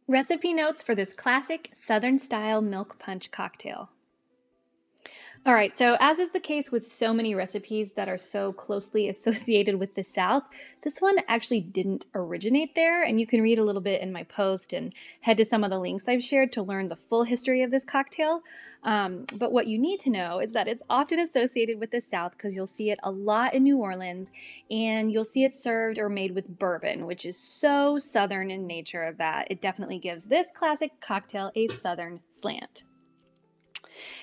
Recipe notes for this classic Southern style milk punch cocktail. All right, so as is the case with so many recipes that are so closely associated with the South, this one actually didn't originate there. And you can read a little bit in my post and head to some of the links I've shared to learn the full history of this cocktail. But what you need to know is that it's often associated with the South because you'll see it a lot in New Orleans and you'll see it served or made with bourbon, which is so Southern in nature that it definitely gives this classic cocktail a Southern slant.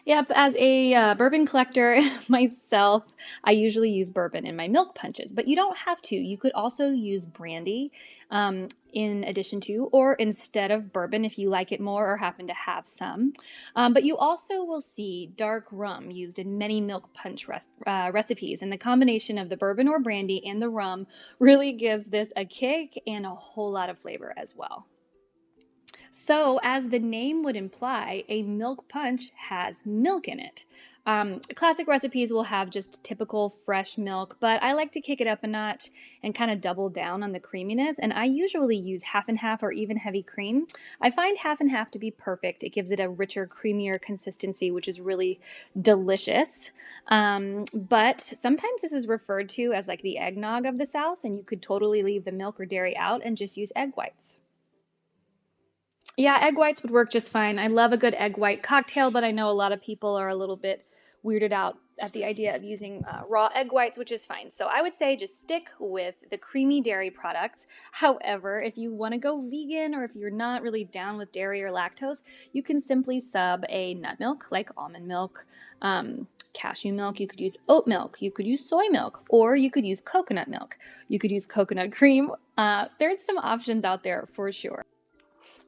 Yep, as a bourbon collector myself, I usually use bourbon in my milk punches, but you don't have to. You could also use brandy in addition to, or instead of bourbon if you like it more or happen to have some. But you also will see dark rum used in many milk punch recipes, and the combination of the bourbon or brandy and the rum really gives this a kick and a whole lot of flavor as well. So, as the name would imply, a milk punch has milk in it. Classic recipes will have just typical fresh milk, but I like to kick it up a notch and kind of double down on the creaminess. And I usually use half and half or even heavy cream. I find half and half to be perfect. It gives it a richer, creamier consistency, which is really delicious. But sometimes this is referred to as like the eggnog of the South, and you could totally leave the milk or dairy out and just use egg whites. Yeah, egg whites would work just fine. I love a good egg white cocktail, but I know a lot of people are a little bit weirded out at the idea of using raw egg whites, which is fine. So I would say just stick with the creamy dairy products. However, if you want to go vegan or if you're not really down with dairy or lactose, you can simply sub a nut milk like almond milk. Cashew milk, you could use oat milk, you could use soy milk, or you could use coconut milk. You could use coconut cream. There's some options out there for sure.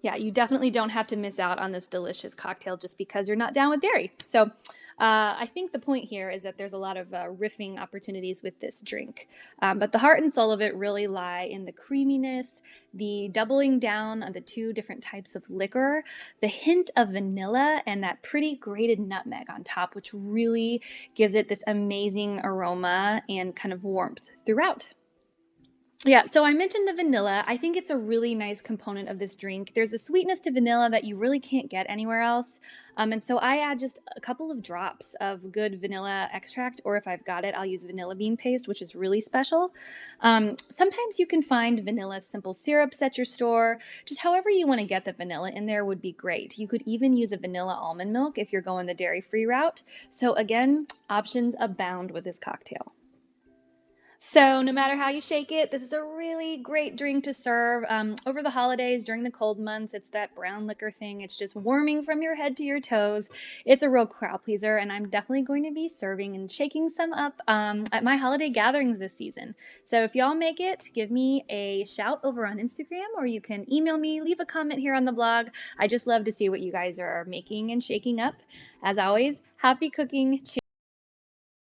Yeah, you definitely don't have to miss out on this delicious cocktail just because you're not down with dairy. So, I think the point here is that there's a lot of riffing opportunities with this drink. But the heart and soul of it really lie in the creaminess, the doubling down on the two different types of liquor, the hint of vanilla, and that pretty grated nutmeg on top, which really gives it this amazing aroma and kind of warmth throughout. Yeah, so I mentioned the vanilla. I think it's a really nice component of this drink. There's a sweetness to vanilla that you really can't get anywhere else. And so I add just a couple of drops of good vanilla extract, or if I've got it, I'll use vanilla bean paste, which is really special. Sometimes you can find vanilla simple syrups at your store. Just however you want to get the vanilla in there would be great. You could even use a vanilla almond milk if you're going the dairy-free route. So again, options abound with this cocktail. So, no matter how you shake it, this is a really great drink to serve over the holidays during the cold months. It's that brown liquor thing. It's just warming from your head to your toes. It's a real crowd pleaser, and I'm definitely going to be serving and shaking some up at my holiday gatherings this season. So, if y'all make it, give me a shout over on Instagram, or you can email me, leave a comment here on the blog. I just love to see what you guys are making and shaking up. As always, happy cooking. Cheers.